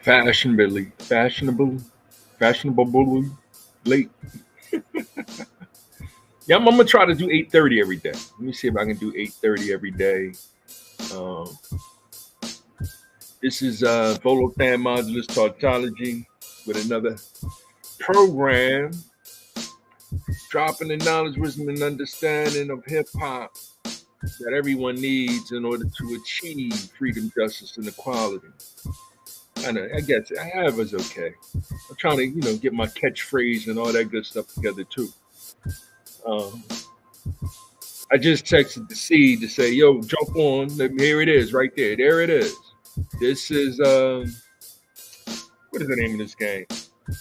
Fashionably late. Yeah, I'm gonna try to do 8:30 every day. Let me see if I can do 8:30 every day. Um, this is Volothan Modulus Tautology with another program dropping the knowledge, wisdom, and understanding of hip hop that everyone needs in order to achieve freedom, justice, and equality. I guess I have is okay. I'm trying to, get my catchphrase and all that good stuff together too. Um, I just texted the seed to say, "Yo, jump on! Here it is, right there. There it is. This is what is the name of this game?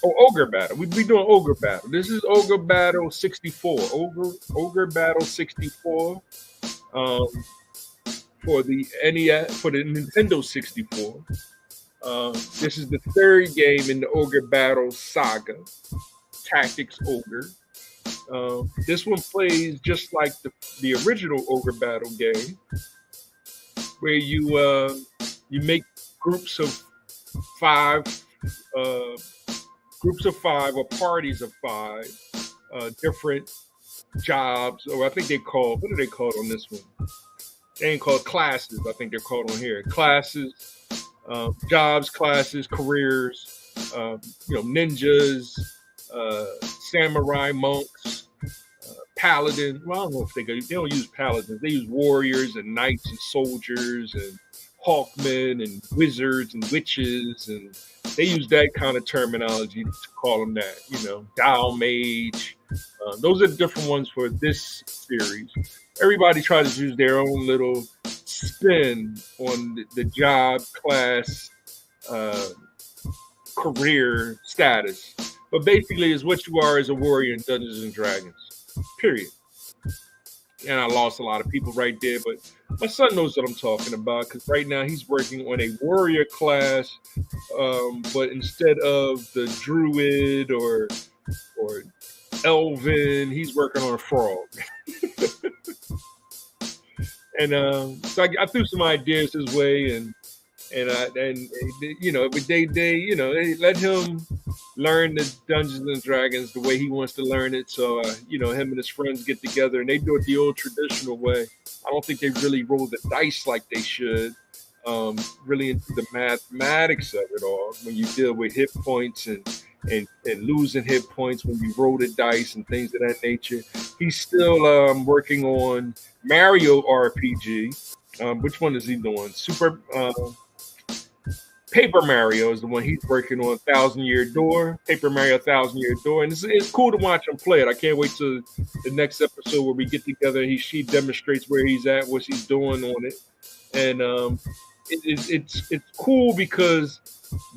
Oh, Ogre Battle. We be doing Ogre Battle. This is Ogre Battle 64. Ogre Battle 64. Um, for the NES, for the Nintendo 64. This is the third game in the Ogre Battle saga, Tactics Ogre. This one plays just like the original Ogre Battle game, where you make groups of five, uh, or parties of five, different jobs, or I think what are they called on this one? They ain't called classes. I think they're called on here classes, jobs, classes, careers. Ninjas, samurai, monks, paladin. Well, I don't know if they don't use paladins. They use warriors and knights and soldiers and hawkmen and wizards and witches, and they use that kind of terminology to call them that. Dial mage. Those are the different ones for this series. Everybody tries to use their own little spin on the job, class, career status. But basically, it's what you are as a warrior in Dungeons and Dragons. Period. And I lost a lot of people right there, but my son knows what I'm talking about because right now he's working on a warrior class, but instead of the druid or elven, he's working on a frog. And so I threw some ideas his way, and they let him learn the Dungeons and Dragons the way he wants to learn it. So him and his friends get together and they do it the old traditional way. I don't think they really roll the dice like they should. Really into the mathematics of it all. When you deal with hit points and losing hit points when you roll the dice and things of that nature. He's still working on Mario RPG. Which one is he doing? Paper Mario is the one he's working on. Thousand-Year Door. Paper Mario Thousand-Year Door. And it's cool to watch him play it. I can't wait till the next episode where we get together and she demonstrates where he's at, what he's doing on it. And it's cool because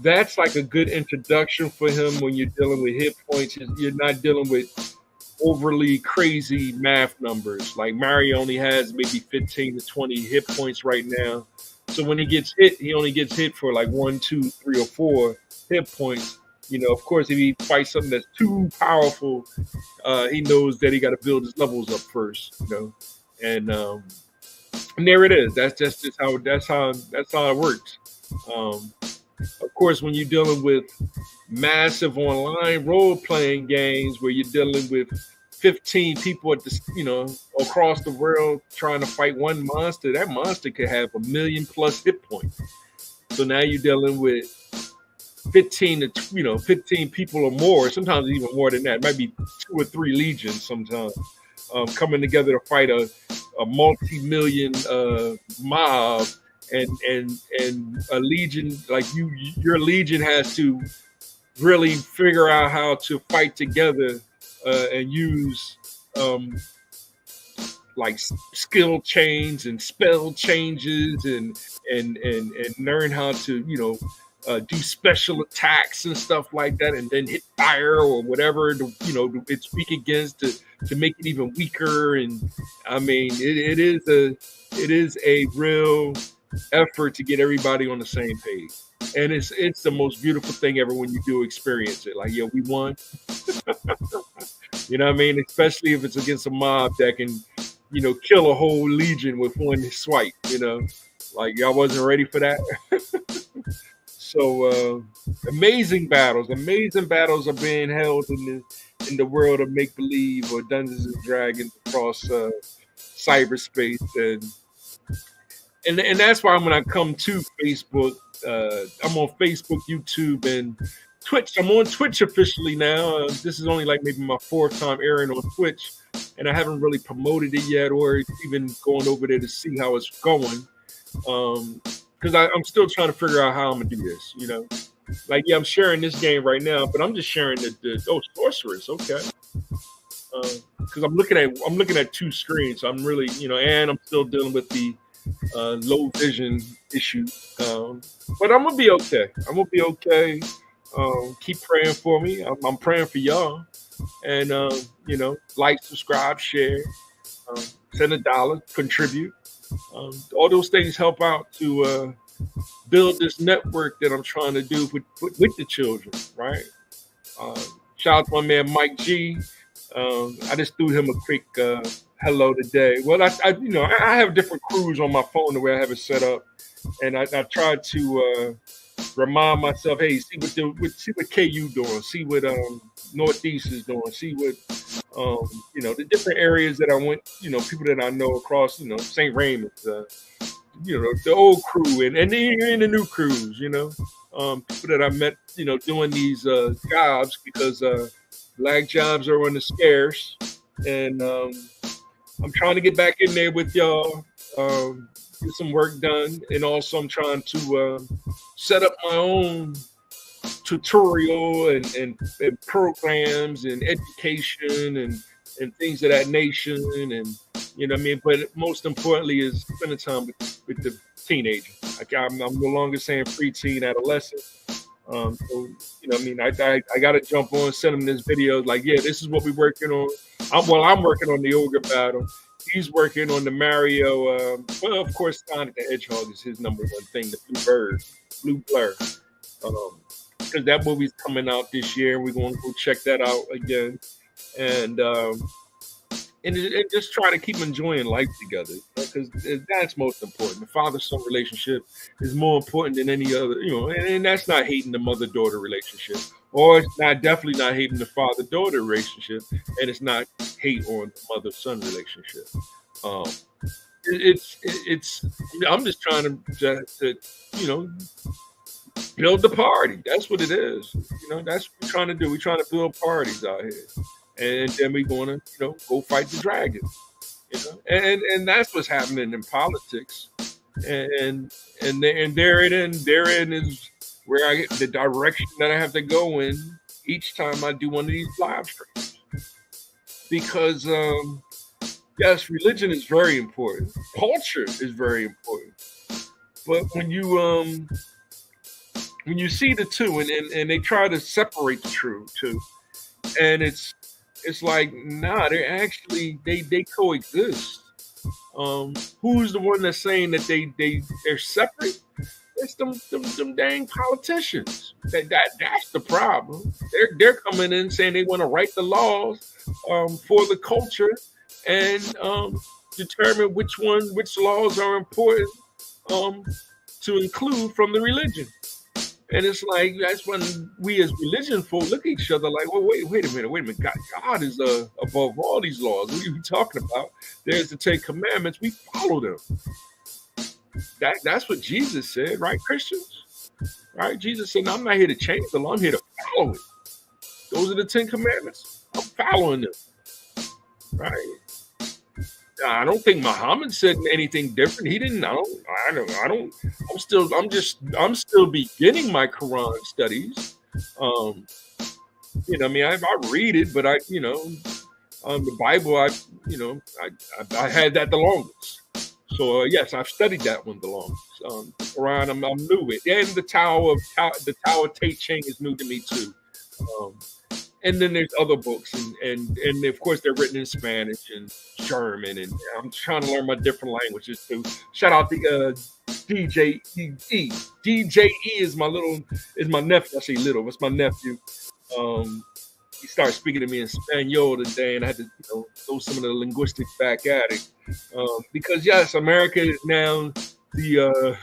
that's like a good introduction for him when you're dealing with hit points. You're not dealing with overly crazy math numbers. Like Mario only has maybe 15 to 20 hit points right now. So when he gets hit, he only gets hit for like 1, 2, 3, or 4 hit points. Of course, if he fights something that's too powerful, he knows that he got to build his levels up first. And there it is. That's just how it works. Of course, when you're dealing with massive online role-playing games where you're dealing with 15 people across the world trying to fight one monster, that monster could have 1 million+ hit points. So now you're dealing with 15 to 15 people or more, sometimes even more than that. It might be 2 or 3 legions sometimes, coming together to fight a multi-million mob, and a legion like your legion has to really figure out how to fight together, and use like skill chains and spell changes, and learn how to do special attacks and stuff like that, and then hit fire or whatever it's weak against, to make it even weaker. And I mean, it is a real effort to get everybody on the same page. And it's the most beautiful thing ever when you do experience it. Like, we won. You know what I mean? Especially if it's against a mob that can, kill a whole legion with one swipe. Like, y'all wasn't ready for that. So amazing battles are being held in the world of make believe or Dungeons and Dragons across cyberspace, and that's why when I come to Facebook, I'm on Facebook, YouTube, and Twitch. I'm on Twitch officially now. This is only like maybe my 4th time airing on Twitch, and I haven't really promoted it yet or even going over there to see how it's going. Because I'm still trying to figure out how I'm gonna do this. Like, I'm sharing this game right now, but I'm just sharing the sorceress, okay. Because I'm looking at 2 screens, so I'm really, and I'm still dealing with the low vision issue. But I'm gonna be okay. Keep praying for me. I'm praying for y'all, and like, subscribe, share, send $1, contribute. All those things help out to build this network that I'm trying to do with the children, right? Shout out to my man Mike G. I just threw him a quick hello today. Well, I have different crews on my phone the way I have it set up, and I tried to remind myself, hey, see what KU doing, see what Northeast is doing, see what the different areas that I went, people that I know across, St. Raymond's, the old crew and the new crews, people that I met, doing these jobs, because black jobs are on the scarce, and I'm trying to get back in there with y'all, get some work done, and also I'm trying to set up my own tutorial and programs and education and things of that nation, and but most importantly is spending time with the teenager. Like, I'm no longer saying preteen, adolescent. So I got to jump on, send him this video. Like, yeah, this is what we're working on. I'm working on the ogre battle. He's working on the Mario. Well, of course, Sonic the Hedgehog is his number 1 thing. The Blue Blur. Because that movie's coming out this year, and we're going to go check that out again, and just try to keep enjoying life together, because that's most important. The father-son relationship is more important than any other, and that's not hating the mother-daughter relationship, or it's definitely not hating the father-daughter relationship, and it's not hate on the mother-son relationship. It's I'm just trying to build the party. That's what it is. That's what we're trying to do. We're trying to build parties out here, and then we're going to, go fight the dragon. And that's what's happening in politics. And therein is where I get the direction that I have to go in each time I do one of these live streams. Because yes, religion is very important. Culture is very important. But when you see the two, and they try to separate the two, and it's like, nah, they're actually they coexist. Who's the one that's saying that they're separate? It's them dang politicians. That's the problem. They're coming in saying they want to write the laws for the culture, and determine which laws are important to include from the religion. And it's like, that's when we as religion folk look at each other like, well, wait a minute. God is above all these laws. What are you talking about? There's the 10 Commandments. We follow them. That's what Jesus said, right, Christians? right? Jesus said, "No, I'm not here to change the law. I'm here to follow it. Those are the 10 Commandments. I'm following them, right? I don't think Muhammad said anything different. He didn't. I don't. I'm still beginning my Quran studies. Um, I mean, I read it, but the Bible, I had that the longest. So yes, I've studied that one the longest. The Quran, I'm new with, and the Tower of Te Ching is new to me too. And then there's other books, and of course they're written in Spanish and German, and I'm trying to learn my different languages too. Shout out to DJ E. DJ E is my nephew. I say little, what's my nephew? He started speaking to me in Spanish today, and I had to throw some of the linguistics back at it. Because yes, America is now the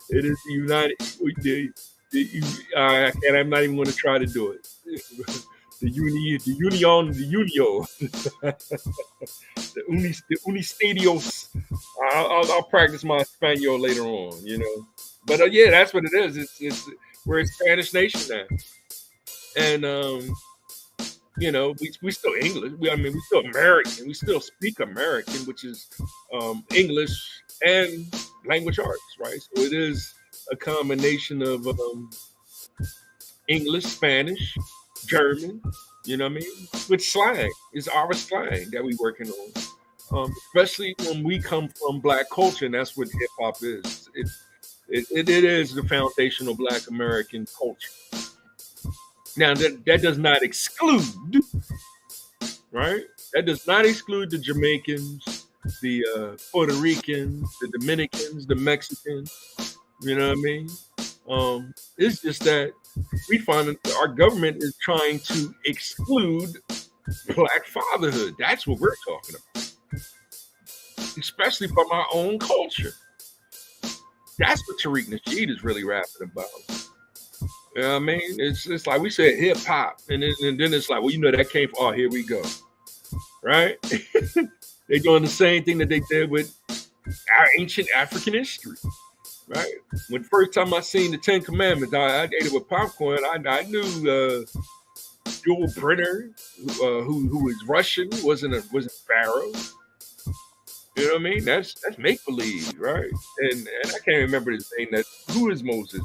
it is the United. And I'm not even going to try to do it. The Unio, the Unistadios. I'll practice my Spanish later on, But yeah, that's what it is. We're a Spanish nation now, and we still English. We still American. We still speak American, which is English and language arts, right? So it is a combination of English, Spanish, German, with slang. It's our slang that we're working on. Especially when we come from Black culture, and that's what hip hop is. It is the foundational Black American culture. Now that does not exclude, right? That does not exclude the Jamaicans, the Puerto Ricans, the Dominicans, the Mexicans. You know what I mean? It's just that we find that our government is trying to exclude Black fatherhood. That's what we're talking about, especially from our own culture. That's what Tariq Nasheed is really rapping about. You know what I mean? It's like we said hip hop, and then it's like, well, that came from, here we go, right? They're doing the same thing that they did with our ancient African history. Right. When the first time I seen the 10 Commandments, I ate it with popcorn. I knew Yul Brynner, who was Russian, wasn't Pharaoh. You know what I mean? That's make believe, right? And I can't remember his name. Who is Moses?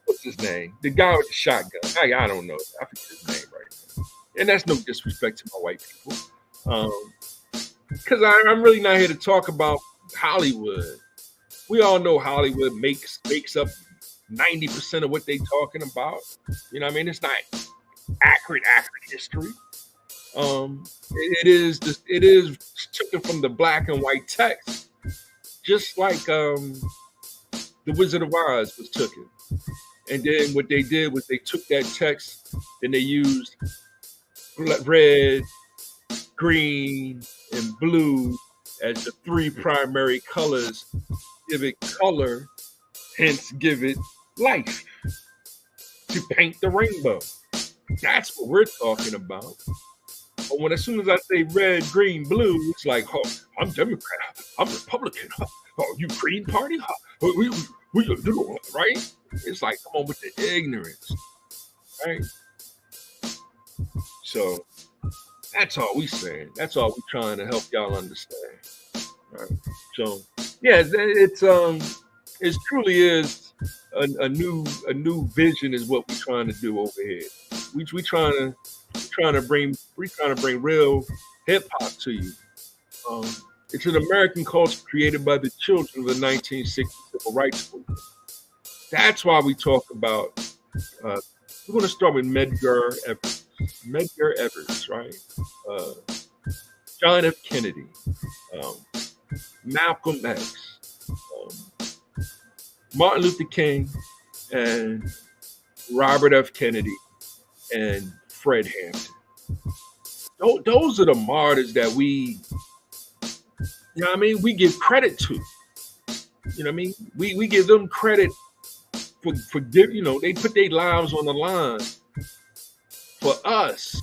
What's his name? The guy with the shotgun. I don't know. I forget his name right now. And that's no disrespect to my white people, because I'm really not here to talk about Hollywood. We all know Hollywood makes up 90% of what they're talking about. You know what I mean? It's not accurate history. It is taken from the black and white text, just like the Wizard of Oz was taken. And then what they did was they took that text and they used red, green, and blue as the 3 primary colors. Give it color, hence give it life, to paint the rainbow. That's what we're talking about. But as soon as I say red, green, blue, it's like, I'm Democrat, I'm Republican, you Green Party, we right? It's like, come on with the ignorance, right? So that's all we saying. That's all we trying to help y'all understand. Right. So yeah, it truly is a new vision is what we're trying to do over here. We trying to bring real hip hop to you. It's an American culture created by the children of the 1960 civil rights movement. That's why we talk about. We're going to start with Medgar Evers. Medgar Evers, right? John F. Kennedy. Malcolm X, Martin Luther King, and Robert F. Kennedy, and Fred Hampton. Those are the martyrs that we give credit to. You know what I mean? We give them credit for they put their lives on the line for us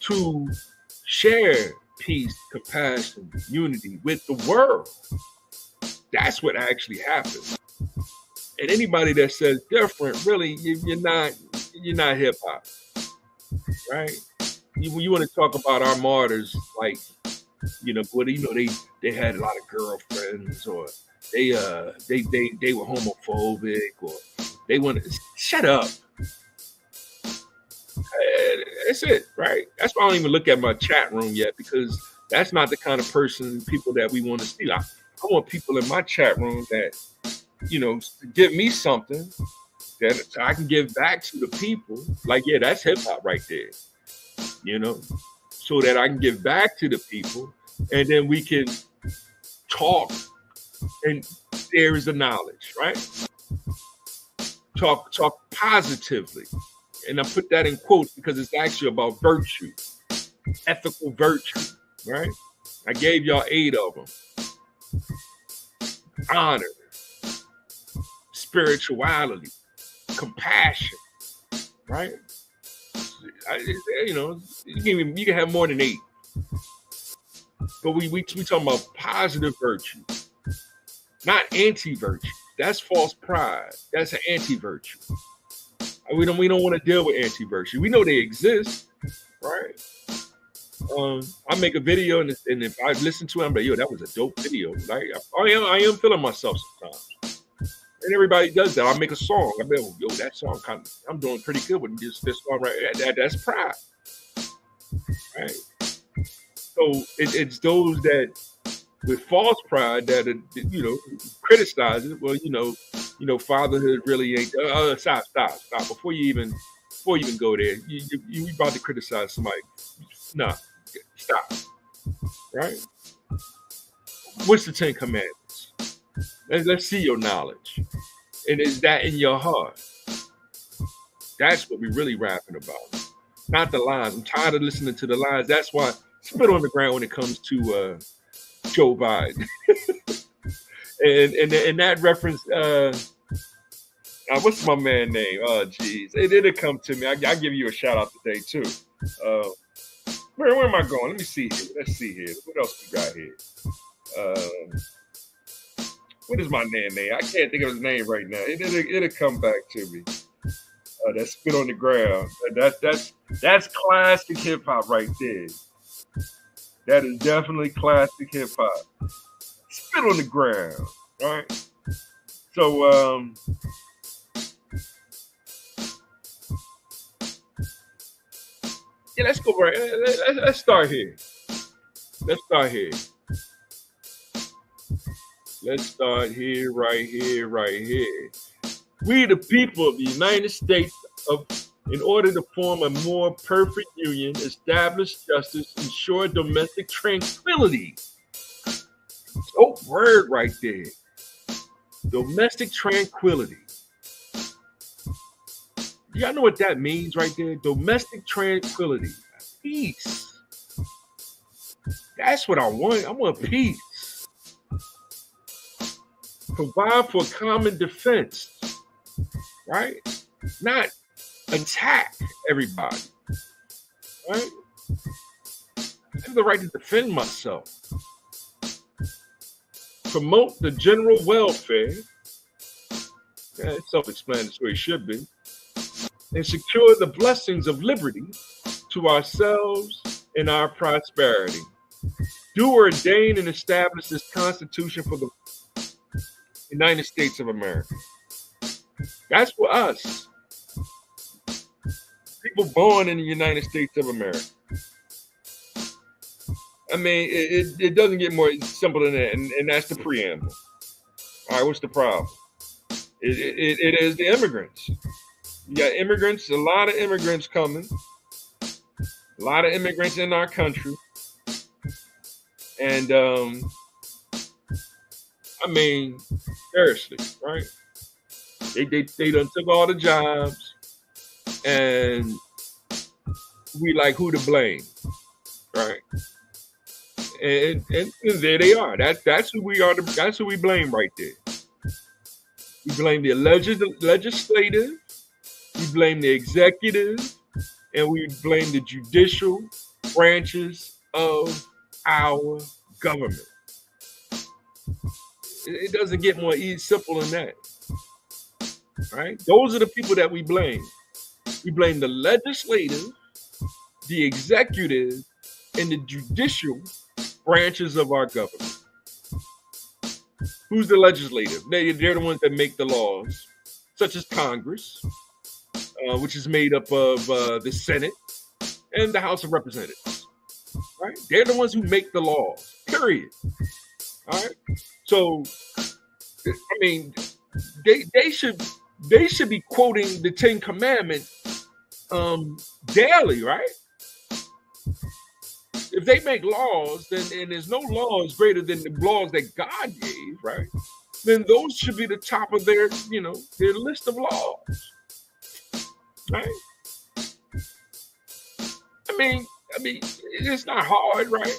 to share peace, compassion, unity with the world. That's what actually happened. And anybody that says different, really, you're not hip hop, right? You want to talk about our martyrs, like they had a lot of girlfriends, or they were homophobic, or they want to shut up. That's it, right? That's why I don't even look at my chat room yet, because that's not the kind of people that we want to see. I want people in my chat room that give me something that I can give back to the people. Like, yeah, that's hip hop right there, so that I can give back to the people, and then we can talk, and there is the knowledge, right? Talk positively. And I put that in quotes because it's actually about virtue, ethical virtue, right? I gave y'all 8 of them. Honor, spirituality, compassion, right? You can have more than 8. But we talking about positive virtue, not anti-virtue. That's false pride. That's an anti-virtue. We don't want to deal with anti-virtue. We know they exist, right? I make a video, and if I listen to it, I'm like, yo, that was a dope video. Like, I am feeling myself sometimes. And everybody does that. I make a song. I mean, yo, that song I'm doing pretty good with this song right. That's pride, right? So it's those that with false pride that criticize it. Well, fatherhood really ain't. Stop. Before you even go there, you about to criticize somebody. Nah, stop. Right? What's the 10 Commandments? Let's see your knowledge. And is that in your heart? That's what we're really rapping about. Not the lies. I'm tired of listening to the lies. That's why spit on the ground when it comes to Joe Biden. and that reference, what's my man name? Oh, geez. It'll come to me. I'll give you a shout out today, too. Where am I going? Let me see here. Let's see here. What else we got here? What is my man name? I can't think of his name right now. It'll come back to me. That spit on the ground. That's classic hip hop right there. That is definitely classic hip hop. Spit on the ground, right? So, yeah, let's go right. Let's start here. Let's start here. Let's start here, right here, right here. We, the people of the United States, in order to form a more perfect union, establish justice, ensure domestic tranquility. Oh, word right there. Domestic tranquility. Y'all know what that means right there? Domestic tranquility. Peace. That's what I want. I want peace. Provide for common defense. Right? Not attack everybody. Right? I have the right to defend myself. Promote the general welfare. Yeah, it's self-explanatory, it should be. And secure the blessings of liberty to ourselves and our prosperity. Do ordain and establish this Constitution for the United States of America. That's for us. People born in the United States of America. I mean, it doesn't get more simple than that, and that's the preamble. All right, what's the problem? It is the immigrants. You got immigrants, a lot of immigrants coming, a lot of immigrants in our country, and I mean, seriously, right? They done took all the jobs, and we like who to blame, right? And there they are. That's who we are. That's who we blame right there. We blame the legislative, we blame the executive, and we blame the judicial branches of our government. It doesn't get more simple than that. right? Those are the people that we blame. We blame the legislative, the executive, and the judicial branches of our government. Who's the legislative? They're the ones that make the laws, such as Congress, which is made up of the Senate and the House of Representatives. Right? They're the ones who make the laws. Period. All right. So, I mean, they should be quoting the Ten Commandments daily, right? If they make laws, then and there's no laws greater than the laws that God gave, right? Then those should be the top of their list of laws, right? I mean, it's not hard, right?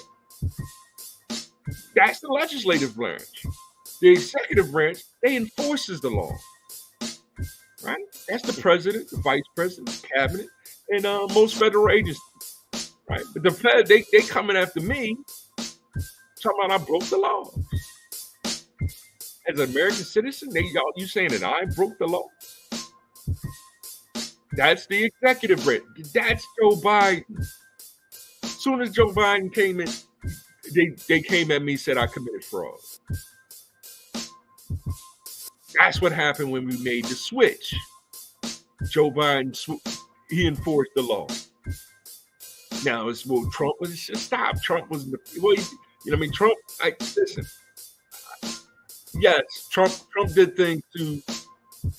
That's the legislative branch. The executive branch, they enforces the law, right? That's the president, the vice president, the cabinet, and most federal agencies. Right? But the Fed, they coming after me, talking about I broke the law. As an American citizen, you saying that I broke the law? That's the executive branch. That's Joe Biden. As soon as Joe Biden came in, they came at me and said I committed fraud. That's what happened when we made the switch. Joe Biden, he enforced the law. Now it's Trump was stop. Trump was Trump. Listen. Yes, Trump did things to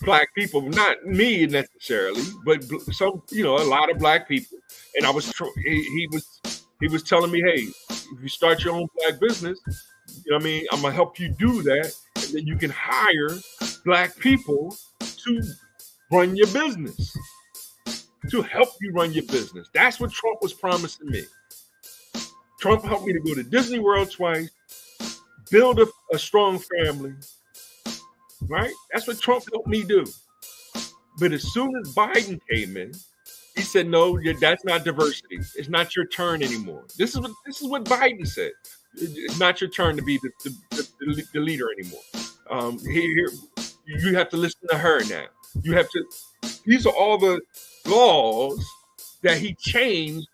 black people, not me necessarily, but some a lot of black people. And he was telling me, hey, if you start your own black business, I'm gonna help you do that, and then you can hire black people to run your business. To help you run your business. That's what Trump was promising me. Trump helped me to go to Disney World twice, build a strong family, right? That's what Trump helped me do. But as soon as Biden came in, he said, no, that's not diversity. It's not your turn anymore. This is what Biden said. It's not your turn to be the leader anymore. You have to listen to her now. You have to. These are all the laws that he changed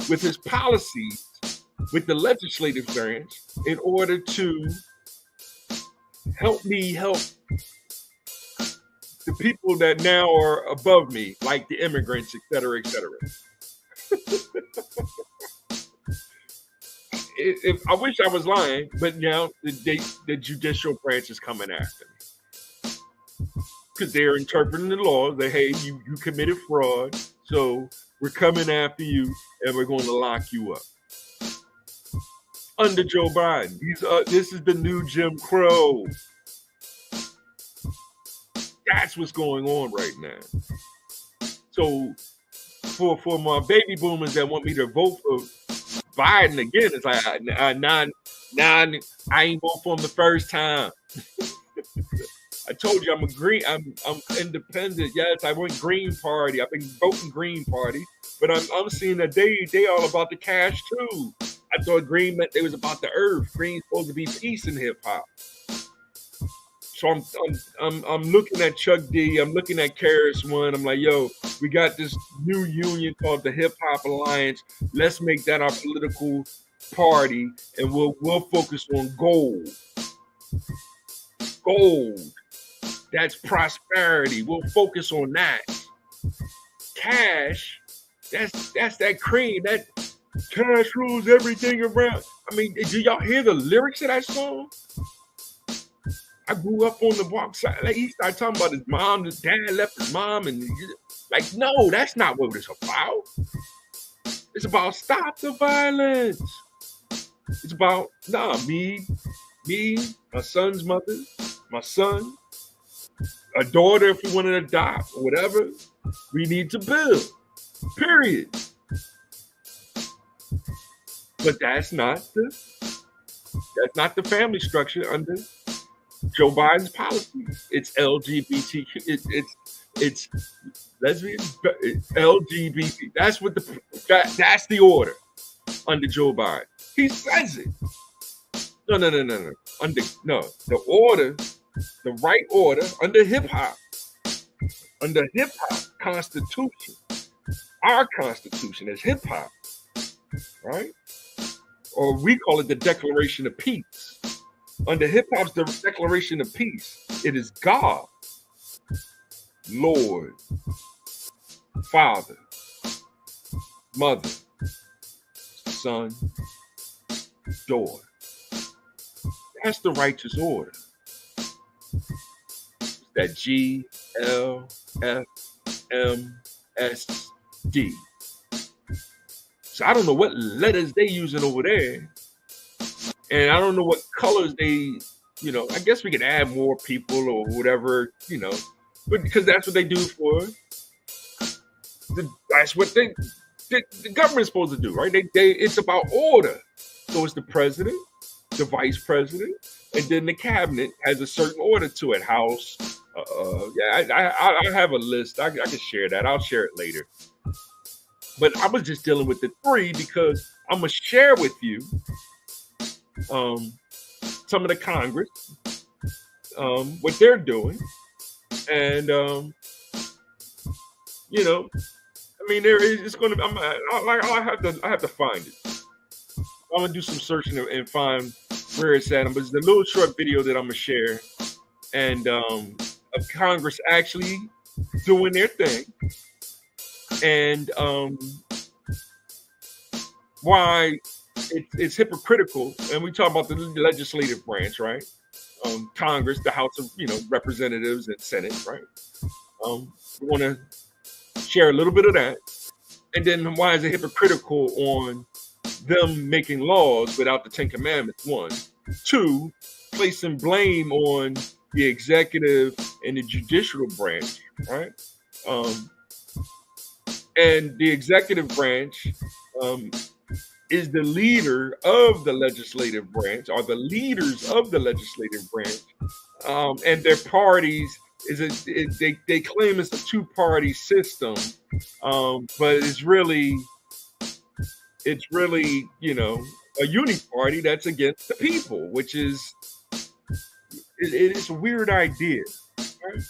with his policies with the legislative branch in order to help me help the people that now are above me, like the immigrants, et cetera, et cetera. I wish I was lying, but now the judicial branch is coming after me. Because they're interpreting the law that, hey, you committed fraud, so we're coming after you and we're going to lock you up. Under Joe Biden, this is the new Jim Crow. That's what's going on right now. So for my baby boomers that want me to vote for Biden again, it's like, I ain't vote for him the first time. I told you I'm independent. Yes, I went Green Party. I've been voting Green Party, but I'm seeing that they all about the cash too. I thought Green meant they was about the earth. Green's supposed to be peace in hip hop. So I'm looking at Chuck D. I'm looking at Karis One. I'm like, yo, we got this new union called the Hip Hop Alliance. Let's make that our political party, and we'll focus on gold. Gold. That's prosperity. We'll focus on that. Cash, that's that cream. That cash rules everything around. I mean, do y'all hear the lyrics of that song? I grew up on the Bronx side. Like, he started talking about his mom, his dad left his mom, and like, no, that's not what it's about. It's about stop the violence. It's about me, my son's mother, my son, a daughter if we want to adopt or whatever, we need to build. Period. But that's not the family structure under Joe Biden's policies. It's LGBTQ. It's lesbian, LGBT. That's what that's the order under Joe Biden. He says it. No. The order, the right order under hip hop Under hip hop constitution, our constitution is hip hop, right? Or we call it the Declaration of Peace. Under hip hop's the Declaration of Peace, it is God, Lord, Father, Mother, Son, Daughter. That's the righteous order. It's that G, L, F, M, S, D. So I don't know what letters they using over there. And I don't know what colors they, I guess we could add more people or whatever, but because that's what they do for, that's what the government's supposed to do, right? It's about order. So it's the president, the vice president, and then the cabinet has a certain order to it. House, I have a list. I can share that. I'll share it later. But I was just dealing with the three because I'm gonna share with you some of the Congress, what they're doing, and it's going to. I have to find it. I'm gonna do some searching and find where it's at. But it's a little short video that I'm gonna share, and of Congress actually doing their thing, and why it's hypocritical. And we talk about the legislative branch, right? Congress, the House of Representatives and Senate, right? We want to share a little bit of that, and then why is it hypocritical on them making laws without the Ten Commandments? One, two, placing blame on the executive and the judicial branch, right? And the executive branch is the leader of the legislative branch, or the leaders of the legislative branch, and their parties they claim it's a two-party system, but it's really a uni-party that's against the people, which is it's a weird idea. Right?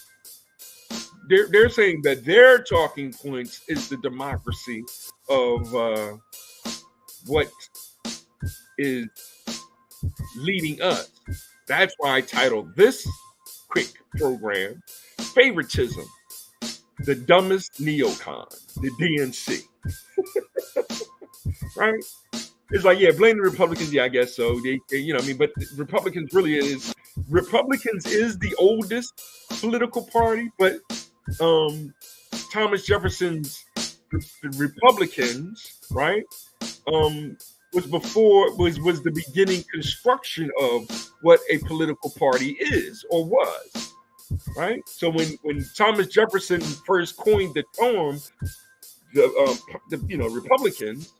They're saying that their talking points is the democracy of what is leading us. That's why I titled this quick program Favoritism, the dumbest neocon, the DNC. Right? It's like, yeah, blame the Republicans. Yeah, I guess so. But Republicans is the oldest political party, but Thomas Jefferson's Republicans, right? Was the beginning construction of what a political party is or was, right? So when Thomas Jefferson first coined the term, the Republicans,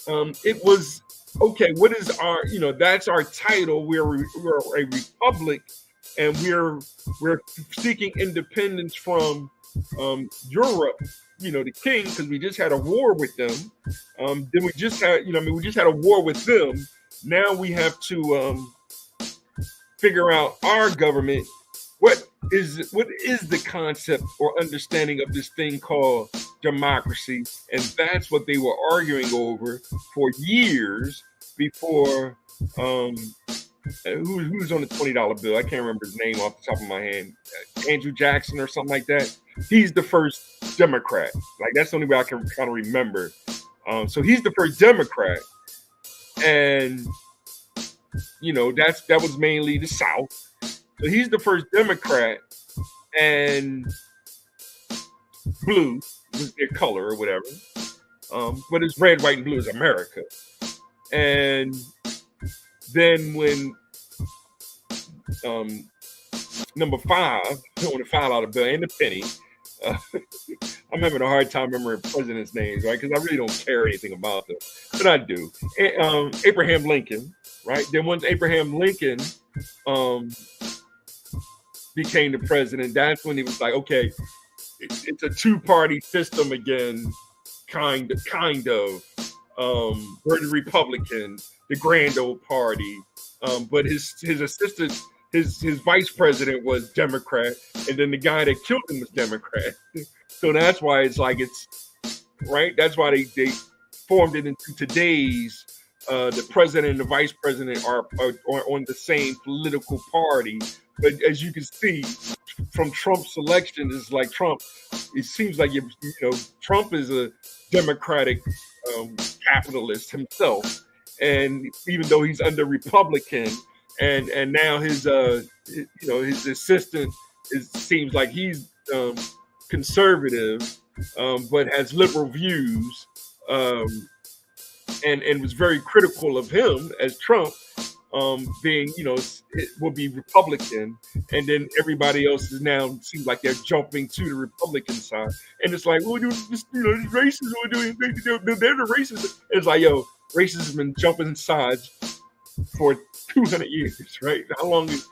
it was okay. What is our, that's our title. We're a republic, and we're seeking independence from Europe. The king, because we just had a war with them. Then we just had, we just had a war with them. Now we have to figure out our government. What is the concept or understanding of this thing called democracy? And that's what they were arguing over for years before. Who's on the $20 bill? I can't remember his name off the top of my head. Andrew Jackson or something like that. He's the first Democrat. Like, that's the only way I can kind of remember. So he's the first Democrat, and that was mainly the South. So he's the first Democrat, and blue was their color or whatever. But it's red, white, and blue is America. And then when number 5, on the $5 bill and the penny, I'm having a hard time remembering presidents' names, right? Because I really don't care anything about them, but I do. Abraham Lincoln, right? Then once Abraham Lincoln became the president, that's when he was like, okay, it's a two-party system again, kind of. We're the Republicans, the grand old party. But his assistant his vice president was Democrat, and then the guy that killed him was Democrat. So that's why it's like it's right. That's why they formed it into today's. The president and the vice president are on the same political party, but as you can see from Trump's election, it's like Trump. It seems like Trump is a Democratic capitalist himself, and even though he's under Republican, and now his his assistant seems like he's conservative, but has liberal views, and was very critical of him as Trump, being it will be Republican, and then everybody else is now seems like they're jumping to the Republican side, and it's like, well, this racism, they're the racists. It's like, yo, racism has been jumping sides for 200 years, right? How long, this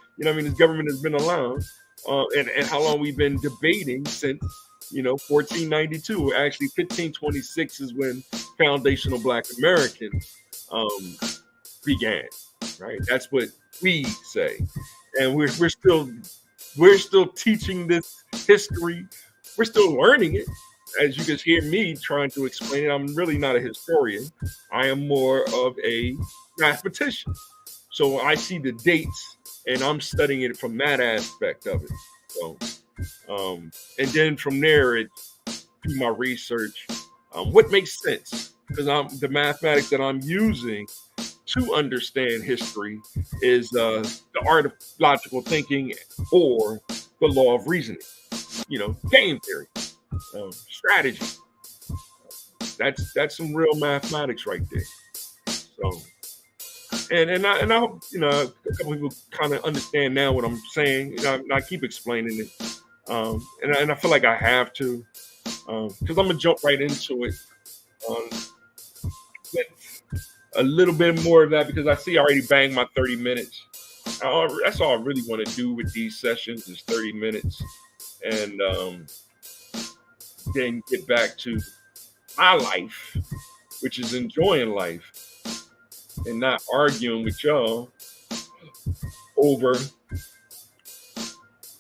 government has been around, and how long we've been debating since, 1492. Actually, 1526 is when foundational Black Americans began, right? That's what we say, and we're still teaching this history. We're still learning it. As you can hear me trying to explain it, I'm really not a historian. I am more of a mathematician. So I see the dates and I'm studying it from that aspect of it. So, and then from there, through my research, what makes sense? Because the mathematics that I'm using to understand history is the art of logical thinking or the law of reasoning. Game theory, strategy. That's some real mathematics right there. So. And I hope a couple people kind of understand now what I'm saying. I keep explaining it, and I feel like I have to, because I'm gonna jump right into it. With a little bit more of that because I see I already banged my 30 minutes. That's all I really want to do with these sessions is 30 minutes, and then get back to my life, which is enjoying life. And not arguing with y'all over,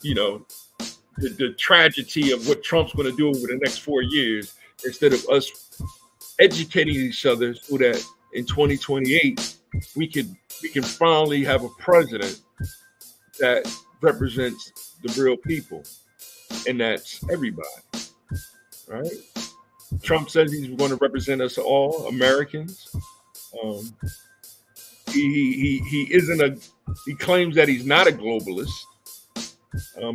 the tragedy of what Trump's going to do over the next 4 years, instead of us educating each other so that in 2028 we can finally have a president that represents the real people, and that's everybody, right? Trump says he's going to represent us all, Americans. He claims that he's not a globalist,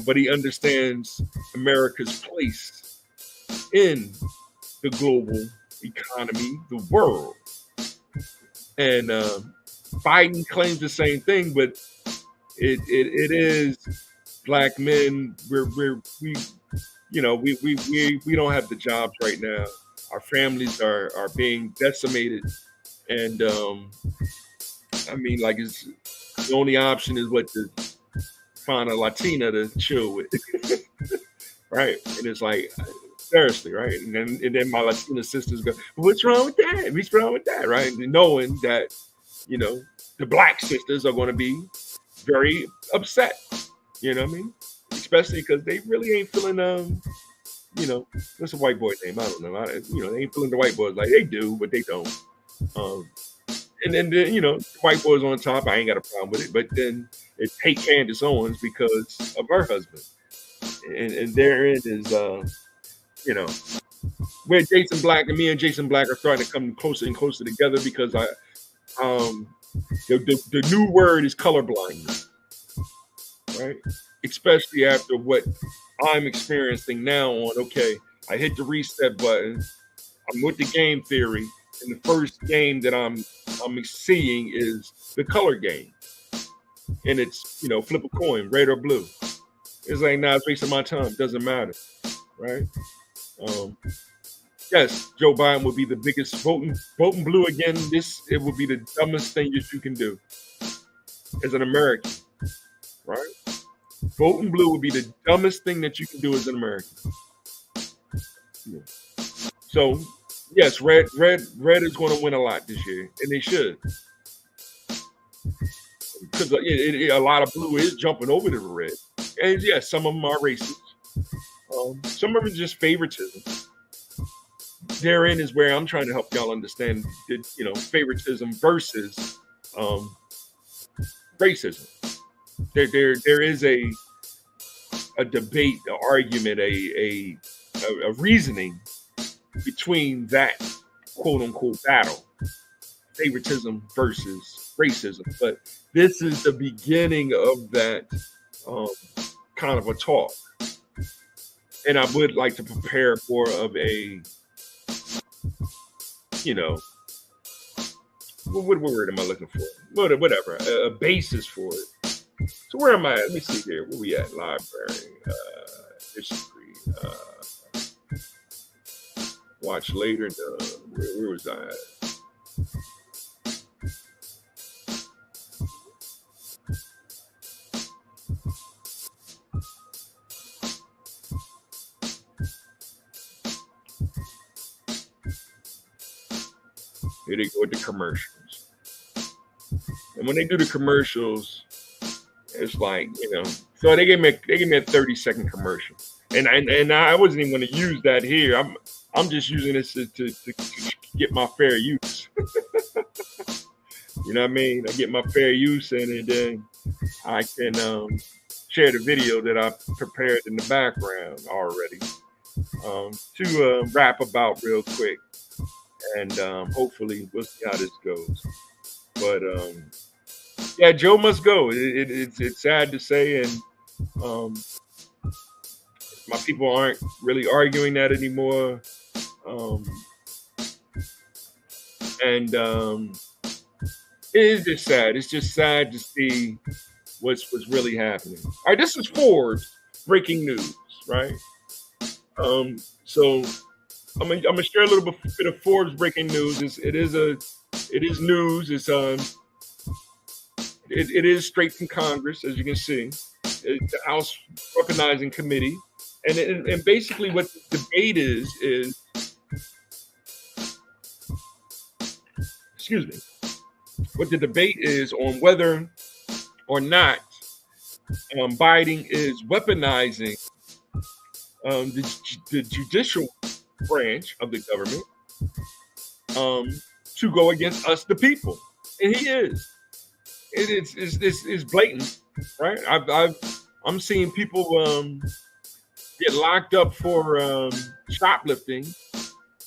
but he understands America's place in the global economy, the world. And Biden claims the same thing, but it is Black men. We don't have the jobs right now. Our families are being decimated. And it's the only option is to find a Latina to chill with, right? And it's like, seriously, right? And then my Latina sisters go, "What's wrong with that? What's wrong with that?" Right? And knowing that, the Black sisters are going to be very upset. You know what I mean? Especially because they really ain't feeling what's a white boy's name? I don't know. They ain't feeling the white boys like they do, but they don't. And then the white boys on top, I ain't got a problem with it. But then it hate Candace Owens because of her husband, and therein is where Jason Black and me and Jason Black are starting to come closer and closer together because the new word is colorblind, right? Especially after what I'm experiencing now I hit the reset button. I'm with the game theory. And the first game that I'm seeing is the color game. And it's, flip a coin, red or blue. It's like, nah, it's wasting my time. Doesn't matter. Right? Yes, Joe Biden would be the biggest voting blue again. It would be the dumbest thing that you can do as an American. Right? Voting blue would be the dumbest thing that you can do as an American. Yeah. So, yes, red is going to win a lot this year, and they should. because a lot of blue is jumping over to the red, and yes, some of them are racist. Some of them are just favoritism. Therein is where I'm trying to help y'all understand that, favoritism versus um, racism. There is a debate, an argument, a reasoning between that quote unquote battle, favoritism versus racism. But this is the beginning of that um, kind of a talk. And I would like to prepare for of a, what word am I looking for? Whatever, a basis for it. So where am I at? Let me see here. Where we at? Library, history, watch later. No, where was I at? Here they go with the commercials. And when they do the commercials, it's like, so they gave me a 30-second commercial. And I wasn't even going to use that here. I'm just using this to get my fair use. You know what I mean? I get my fair use in, and then I can share the video that I prepared in the background already to rap about real quick. And hopefully we'll see how this goes. But yeah, Joe must go. It's sad to say, and my people aren't really arguing that anymore. And it is just sad. It's just sad to see what's really happening. All right, this is Forbes breaking news, right? So I'm gonna share a little bit of Forbes breaking news. It is news. It's it is straight from Congress, as you can see. It's the House Weaponizing Committee, and basically what the debate is excuse me, what the debate is on whether or not Biden is weaponizing the judicial branch of the government to go against us, the people, and he is. It's blatant, right? I'm seeing people get locked up for shoplifting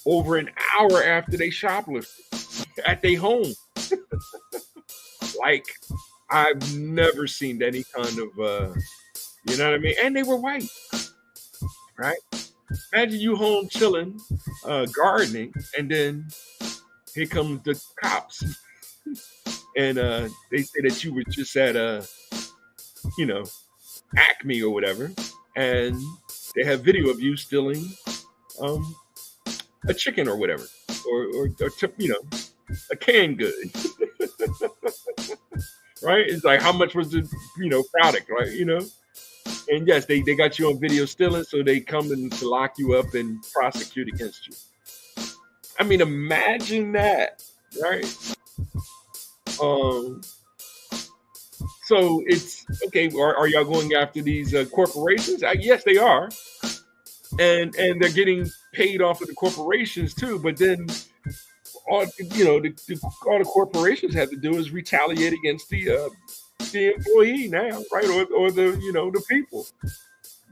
over an hour after they shoplifted at their home. Like, I've never seen any kind of you know what I mean? And they were white, right? Imagine you home chilling, gardening, and then here comes the cops. And they say that you were just at Acme or whatever, and they have video of you stealing a chicken or whatever, or a canned good. Right? It's like, how much was the product, right? And yes, they got you on video stealing, so they come in to lock you up and prosecute against you. I mean, imagine that, right? So it's okay. Are y'all going after these corporations? Yes, they are, and they're getting paid off of the corporations too. But then, all the corporations have to do is retaliate against the employee now, right? Or the people,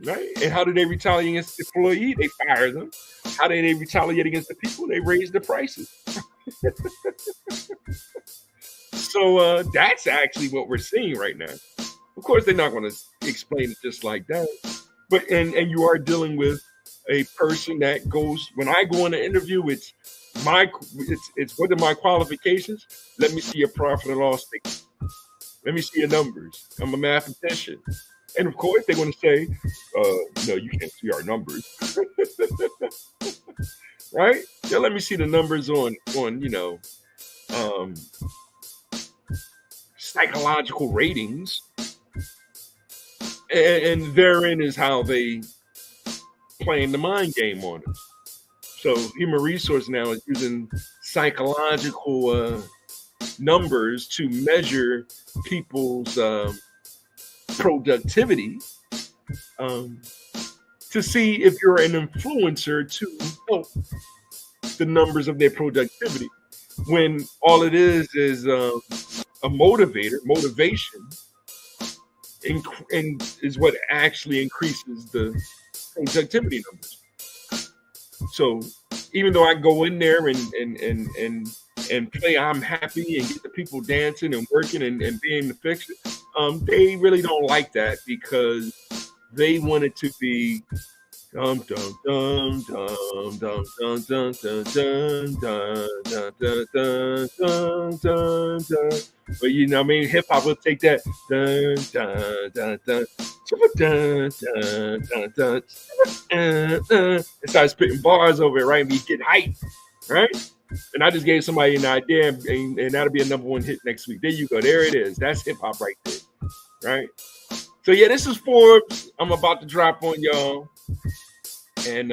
right? And how do they retaliate against the employee? They fire them. How do they retaliate against the people? They raise the prices. So that's actually what we're seeing right now. Of course, they're not going to explain it just like that. But and you are dealing with a person that goes. When I go on an interview, it's what are my qualifications? Let me see your profit and loss statement. Let me see your numbers. I'm a mathematician. And of course, they're going to say, no, you can't see our numbers. Right? Yeah, let me see the numbers on psychological ratings. And therein is how they playing the mind game on us. So human resource now is using psychological numbers to measure people's productivity, to see if you're an influencer to help the numbers of their productivity, when all it is a motivation, and is what actually increases the productivity numbers. So even though I go in there and play I'm happy and get the people dancing and working and being the fixture, they really don't like that, because they want it to be dum dum dum dum dum dum dum dum dum dum dum dum dum dum dum. But you know, I mean, hip hop will take that dun dun dun dun dun dun dun dun and start spitting bars over it, right? And we get hype, right? And I just gave somebody an idea, and that'll be a #1 hit next week. There you go. There it is. That's hip hop right there, right? So yeah, this is Forbes. I'm about to drop on y'all, and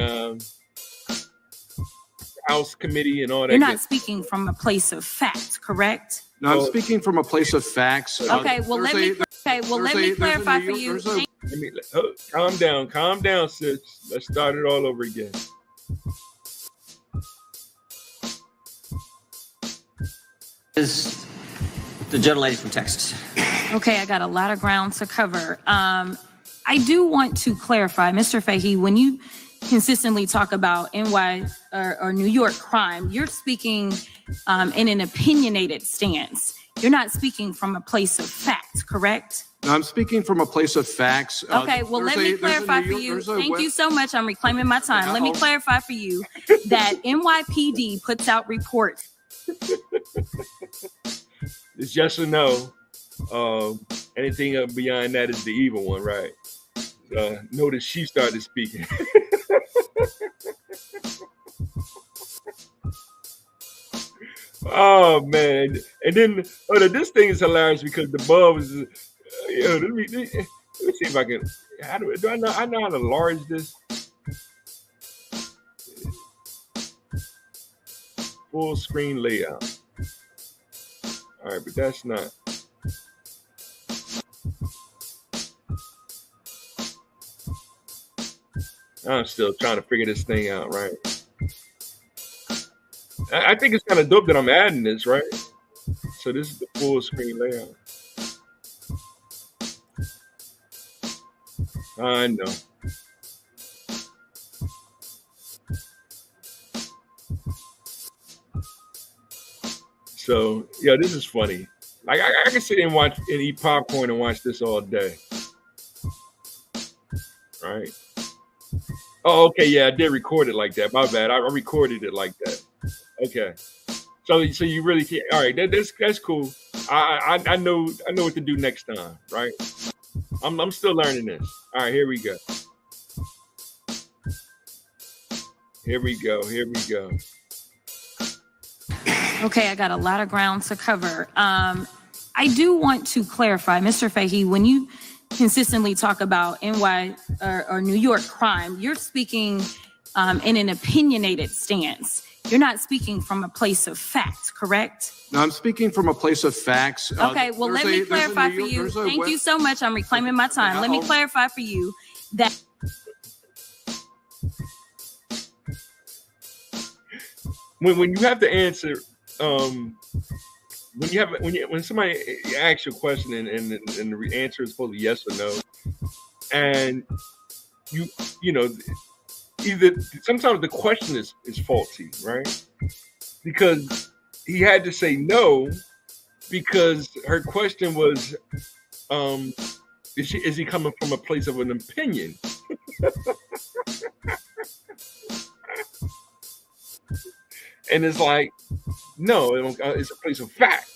House committee and all that. You're not speaking from a place of fact, correct? No, I'm speaking from a place of facts. Okay, well, let me clarify for you. Calm down, sis. Let's start it all over again. Is the gentlelady from Texas. Okay, I got a lot of ground to cover. I do want to clarify, Mr. Fahey, when you consistently talk about NY or New York crime, you're speaking in an opinionated stance. You're not speaking from a place of fact, correct? No, I'm speaking from a place of facts. Okay, well, let me clarify for you. Thank you so much. I'm reclaiming my time. Let me clarify for you that NYPD puts out reports. It's yes or no. Anything beyond that is the evil one, right? Notice she started speaking. Oh man! And then this thing is hilarious because the bulb is. Let me see if I can. Do I know how to enlarge this? Full screen layout. All right, but that's not. I'm still trying to figure this thing out, right? I think it's kind of dope that I'm adding this, right? So this is the full screen layout. I know. So yeah, this is funny. Like I can sit and watch and eat popcorn and watch this all day. Right? Oh, okay, yeah, I did record it like that. My bad. I recorded it like that. Okay. So you really can't. All right, that's cool. I know what to do next time, right? I'm still learning this. All right, here we go. Here we go. Okay, I got a lot of ground to cover. I do want to clarify, Mr. Fahey, when you consistently talk about NY or New York crime, you're speaking in an opinionated stance. You're not speaking from a place of fact, correct? No, I'm speaking from a place of facts. Okay, well, let me clarify for you. Thank you so much. I'm reclaiming my time. Let me clarify for you that. When you have to answer, when somebody asks you a question and the answer is supposed to be yes or no, and you know either sometimes the question is faulty, right? Because he had to say no because her question was, is he coming from a place of an opinion? And it's like, no, it's a place of fact,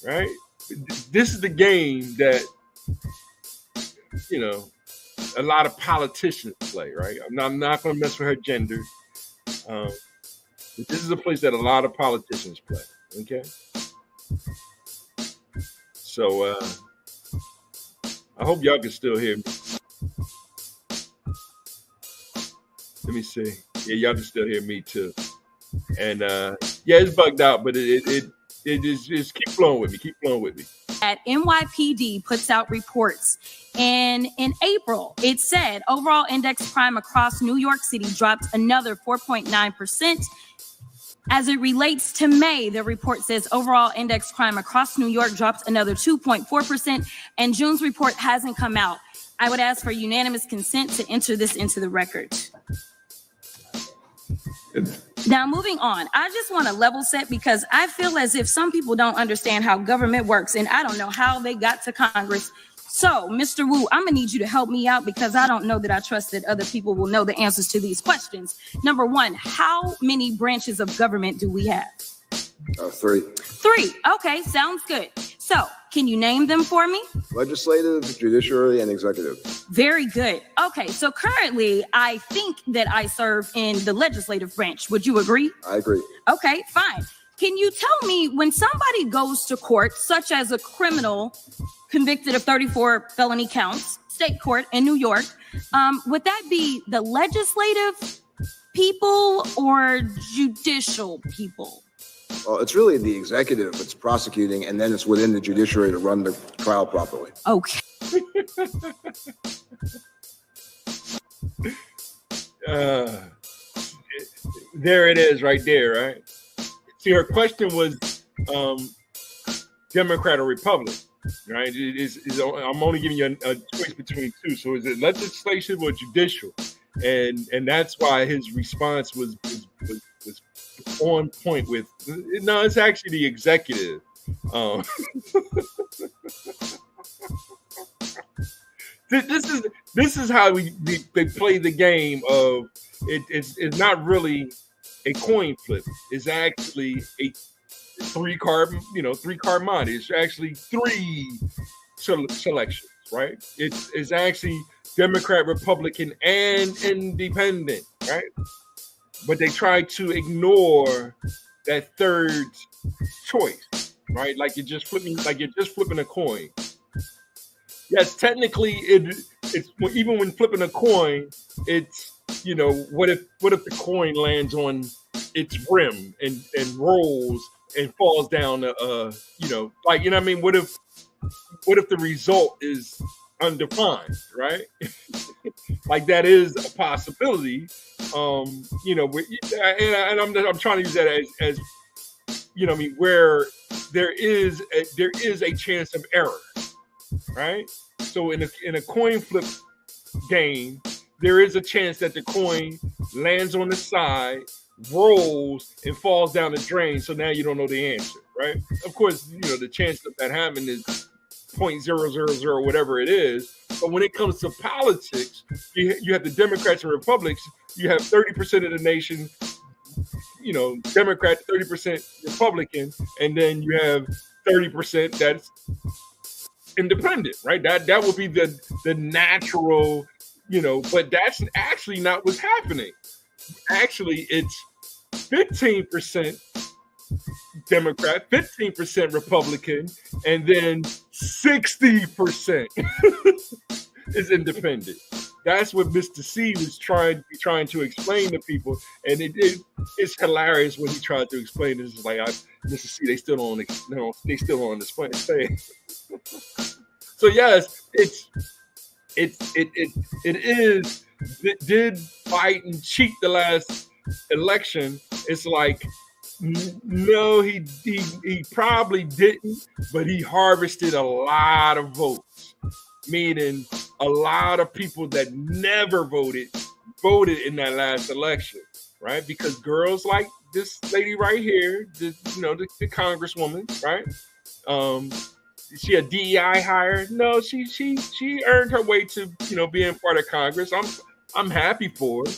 right? This is the game that, a lot of politicians play, right? I'm not going to mess with her gender. But this is a place that a lot of politicians play, okay? So I hope y'all can still hear me. Let me see. Yeah, y'all can still hear me too. And yeah, it's bugged out, but it Just keep flowing with me. Keep flowing with me. At NYPD puts out reports. And in April, it said overall index crime across New York City dropped another 4.9%. As it relates to May, the report says overall index crime across New York dropped another 2.4%, and June's report hasn't come out. I would ask for unanimous consent to enter this into the record. Now, moving on, I just want to level set because I feel as if some people don't understand how government works, and I don't know how they got to Congress. So, Mr. Wu, I'm going to need you to help me out because I don't know that I trust that other people will know the answers to these questions. Number one, how many branches of government do we have? 3. 3. Okay, sounds good. So, can you name them for me? Legislative, judiciary, and executive. Very good. Okay, so currently, I think that I serve in the legislative branch. Would you agree? I agree. Okay, fine. Can you tell me when somebody goes to court, such as a criminal convicted of 34 felony counts, state court in New York, would that be the legislative people or judicial people? Well, it's really the executive that's prosecuting, and then it's within the judiciary to run the trial properly. Okay. There it is right there, right? See, her question was Democrat or Republican, right? I'm only giving you a choice between two. So is it legislative or judicial? And that's why his response was on point with, no, it's actually the executive. This is how they play the game of it's not really a coin flip. It's actually a three card monte. It's actually 3 selections, right? It's actually Democrat, Republican, and Independent, right? But they try to ignore that third choice, right? Like you're just flipping a coin. Yes, technically, it's even when flipping a coin, it's what if the coin lands on its rim and rolls and falls down? What if the result is undefined, right? Like that is a possibility. And I'm trying to use that as where there is a chance of error, right? So in a coin flip game, there is a chance that the coin lands on the side, rolls, and falls down the drain. So now you don't know the answer, right? Of course, the chance of that happening is 0.000 whatever it is. But when it comes to politics, you have the Democrats and Republicans. You have 30% of the nation, Democrat, 30% Republican, and then you have 30% that's independent, right? That would be the natural, but that's actually not what's happening. Actually, it's 15% Democrat, 15% Republican, and then 60% is independent. That's what Mr. C was trying to explain to people, and it's hilarious when he tried to explain this. It's like, Mr. C, they still don't understand. So yes, it did Biden cheat the last election? It's like, no, he probably didn't, but he harvested a lot of votes, meaning a lot of people that never voted in that last election, right? Because girls like this lady right here, the congresswoman, right? Is she a DEI hire? No, she earned her way to being part of Congress. I'm happy for her,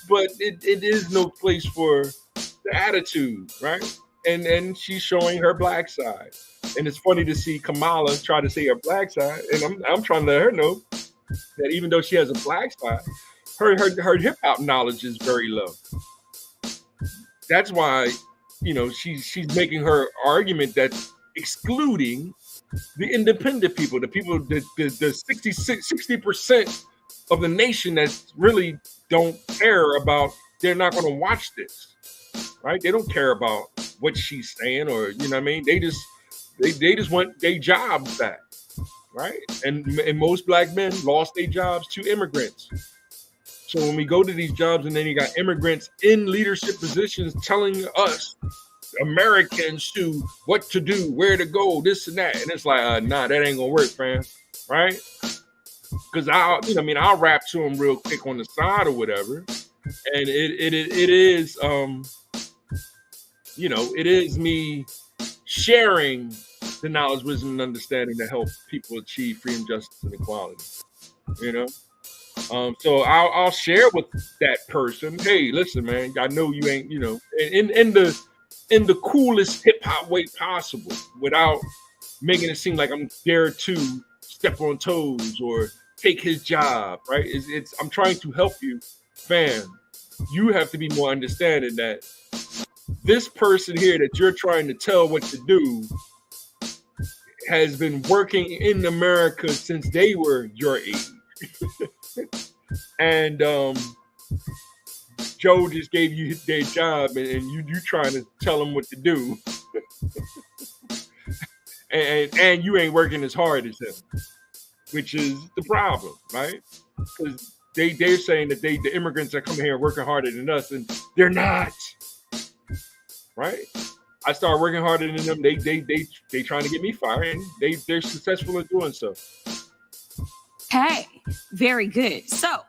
but it is no place for the attitude, right? And she's showing her black side, and it's funny to see Kamala try to say her black side, and I'm trying to let her know that even though she has a black side, her hip hop knowledge is very low. That's why she's making her argument that's excluding the independent people, the people, the 60% of the nation that really don't care about, they're not going to watch this, right? They don't care about what she's saying, or you know what I mean. They just want their jobs back, right? And most black men lost their jobs to immigrants. So when we go to these jobs and then you got immigrants in leadership positions telling us Americans to what to do, where to go, this and that, and it's like, nah, that ain't gonna work, fam, right? Because I'll rap to them real quick on the side or whatever, and it is it is me sharing the knowledge, wisdom, and understanding to help people achieve freedom, justice, and equality. So I'll share with that person, hey, listen, man, I know you ain't, in the coolest hip hop way possible, without making it seem like I'm there to step on toes or take his job, right? I'm trying to help you, fam. You have to be more understanding that this person here that you're trying to tell what to do has been working in America since they were your age. And Joe just gave you their job, and you trying to tell them what to do. and you ain't working as hard as him, which is the problem, right? Because they're saying that the immigrants are coming here working harder than us, and they're not, right? I start working harder than them. They trying to get me fired, and they're successful in doing so. Okay, very good. So,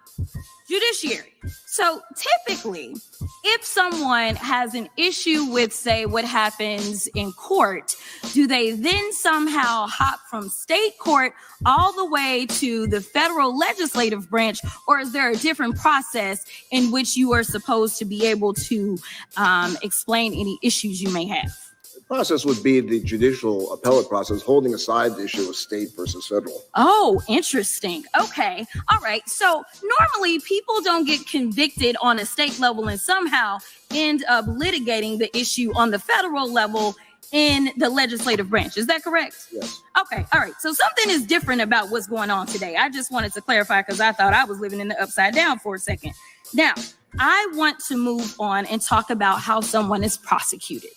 judiciary. So typically, if someone has an issue with, say, what happens in court, do they then somehow hop from state court all the way to the federal legislative branch, or is there a different process in which you are supposed to be able to explain any issues you may have? Process would be the judicial appellate process, holding aside the issue of state versus federal. Oh, interesting. Okay. All right. So normally people don't get convicted on a state level and somehow end up litigating the issue on the federal level in the legislative branch. Is that correct? Yes. Okay. All right. So something is different about what's going on today. I just wanted to clarify because I thought I was living in the upside down for a second. Now, I want to move on and talk about how someone is prosecuted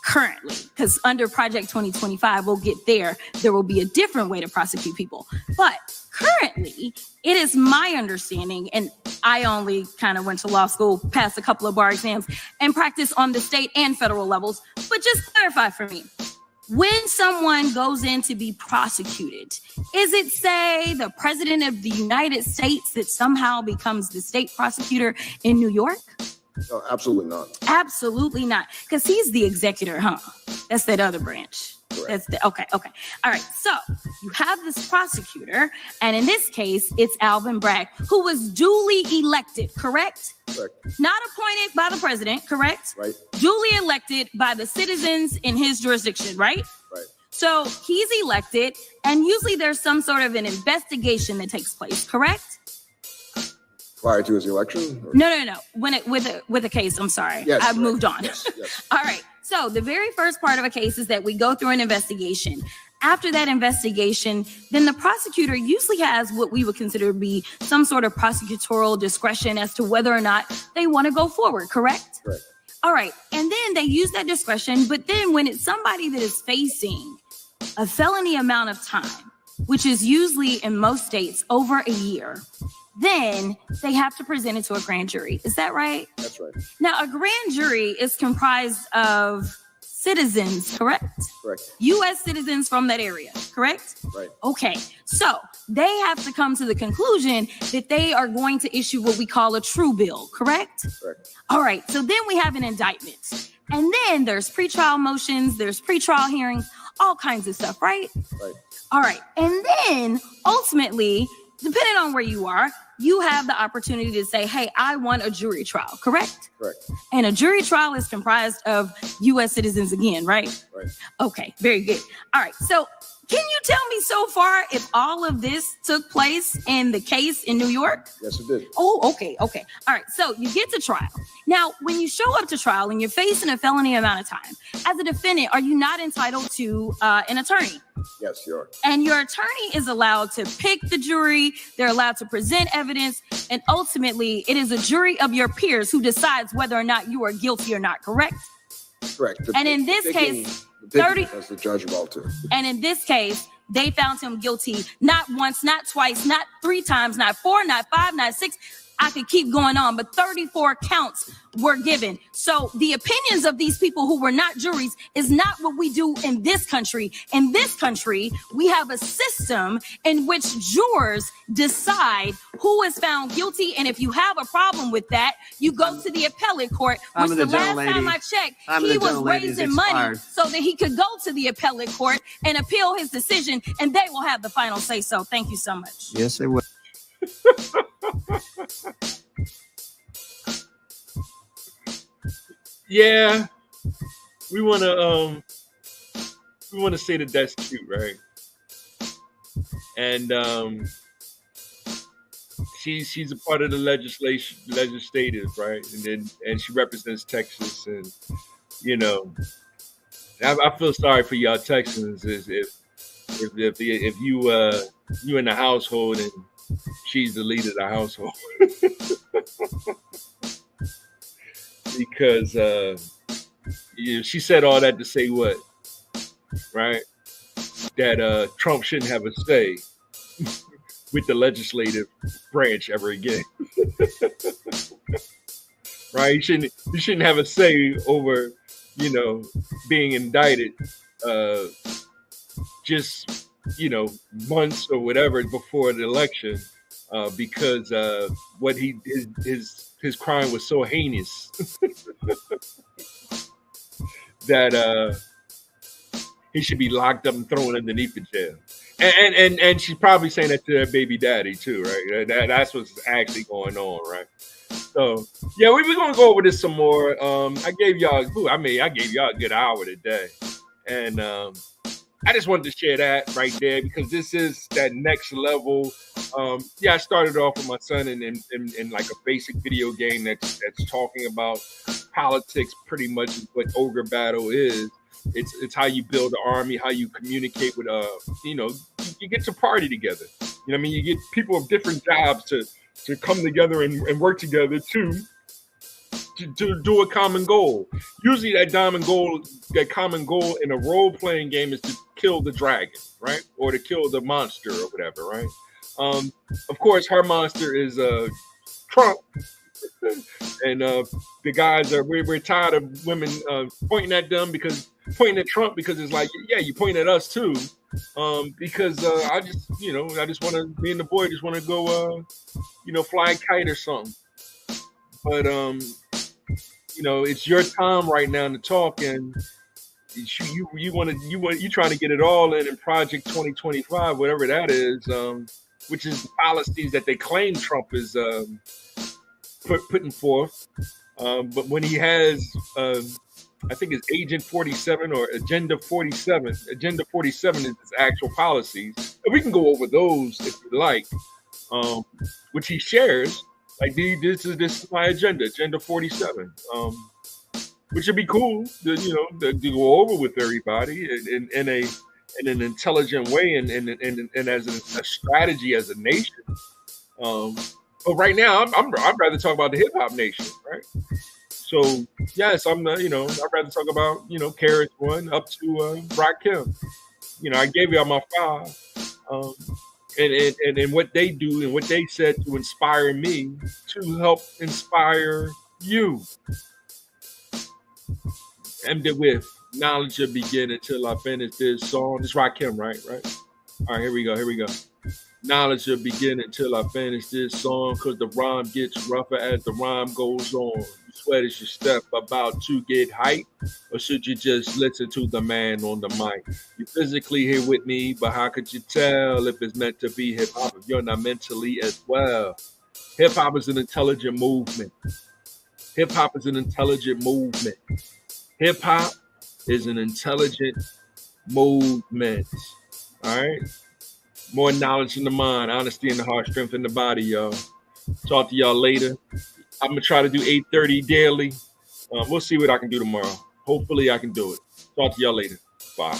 currently, because under Project 2025, we'll get there. There will be a different way to prosecute people. But currently, it is my understanding, and I only kind of went to law school, passed a couple of bar exams, and practice on the state and federal levels. But just clarify for me, when someone goes in to be prosecuted, is it, say, the president of the United States that somehow becomes the state prosecutor in New York? No, absolutely not. Absolutely not. Because he's the executor, huh? That's that other branch. Correct. Okay. All right. So you have this prosecutor, and in this case, it's Alvin Bragg, who was duly elected, correct? Correct. Not appointed by the president, correct? Right. Duly elected by the citizens in his jurisdiction, right? Right. So he's elected, and usually there's some sort of an investigation that takes place, correct? Prior to his election? Or? No. With a case, I'm sorry. Yes, I've correct. moved on. Yes. All right. So the very first part of a case is that we go through an investigation. After that investigation, then the prosecutor usually has what we would consider to be some sort of prosecutorial discretion as to whether or not they want to go forward, correct? Correct. All right. And then they use that discretion. But then when it's somebody that is facing a felony amount of time, which is usually in most states over a year, then they have to present it to a grand jury. Is that right? That's right. Now, a grand jury is comprised of citizens, correct? Correct. U.S. citizens from that area, correct? Right. Okay, so they have to come to the conclusion that they are going to issue what we call a true bill, correct? Correct. All right, so then we have an indictment. And then there's pretrial motions, there's pretrial hearings, all kinds of stuff, right? Right. All right, and then ultimately, depending on where you are, you have the opportunity to say, hey, I want a jury trial, correct? Correct. And a jury trial is comprised of U.S. citizens again, right? Right. Okay, very good. All right, so can you tell me so far if all of this took place in the case in New York? Yes, it did. Oh, okay. All right, so you get to trial. Now, when you show up to trial and you're facing a felony amount of time, as a defendant, are you not entitled to an attorney? Yes, you are. And your attorney is allowed to pick the jury. They're allowed to present evidence. And ultimately, it is a jury of your peers who decides whether or not you are guilty or not, correct? Correct. And in this case, 30 as the judge ruled to. And in this case, they found him guilty not once, not twice, not 3 times, not 4, not 5, not 6. I could keep going on, but 34 counts were given. So the opinions of these people who were not juries is not what we do in this country. In this country, we have a system in which jurors decide who is found guilty. And if you have a problem with that, you go to the appellate court, which the last time I checked, he was raising money so that he could go to the appellate court and appeal his decision, and they will have the final say so. Thank you so much. Yes, they will. Yeah, we want to say that that's cute, right? And she's a part of the legislative, right? And she represents Texas, and you know, I feel sorry for y'all Texans if you in the household and she's the lead of the household. Because she said all that to say what, right? That Trump shouldn't have a say with the legislative branch ever again. Right? He shouldn't have a say over, you know, being indicted just, you know, months or whatever before the election, because what he did, his crime was so heinous that he should be locked up and thrown underneath the jail. And she's probably saying that to her baby daddy too, right? That's what's actually going on, right? So yeah, we're gonna go over this some more. I gave y'all a good hour today, and I just wanted to share that right there because this is that next level. I started off with my son in like a basic video game that's talking about politics. Pretty much is what Ogre Battle is. It's how you build an army, how you communicate with you get to party together. You know what I mean? You get people of different jobs to come together and work together to do a common goal. Usually that common goal in a role-playing game is to kill the dragon, right? Or to kill the monster or whatever, right? Of course, her monster is Trump. And the guys we're tired of women pointing at Trump because it's like, yeah, you point at us too. Because I just want to, me and the boy just want to go, fly a kite or something. But it's your time right now to talk, and you trying to get it all in Project 2025, whatever that is, which is the policies that they claim Trump is putting forth. But when he has, I think it's Agent 47 or Agenda 47. Agenda 47 is his actual policies. And we can go over those if you like, which he shares. Like, this is my agenda, Agenda 47, which would be cool to go over with everybody in an intelligent way and as a strategy as a nation. But right now, I'd rather talk about the hip hop nation, right? So yes, I'd rather talk about Carrot One up to Rakim. I gave y'all my 5. And what they do and what they said to inspire me to help inspire you. Ended with knowledge will begin until I finish this song. This Rakim, right? All right, here we go. Knowledge will begin until I finish this song, cause the rhyme gets rougher as the rhyme goes on. You sweat as your step about to get hype, or should you just listen to the man on the mic? You physically here with me, but how could you tell if it's meant to be hip hop if you're not mentally as well? Hip hop is an intelligent movement. Hip hop is an intelligent movement. Hip hop is an intelligent movement. All right. More knowledge in the mind, honesty in the heart, strength in the body, y'all. Talk to y'all later. I'm going to try to do 8:30 daily. We'll see what I can do tomorrow. Hopefully I can do it. Talk to y'all later. Bye.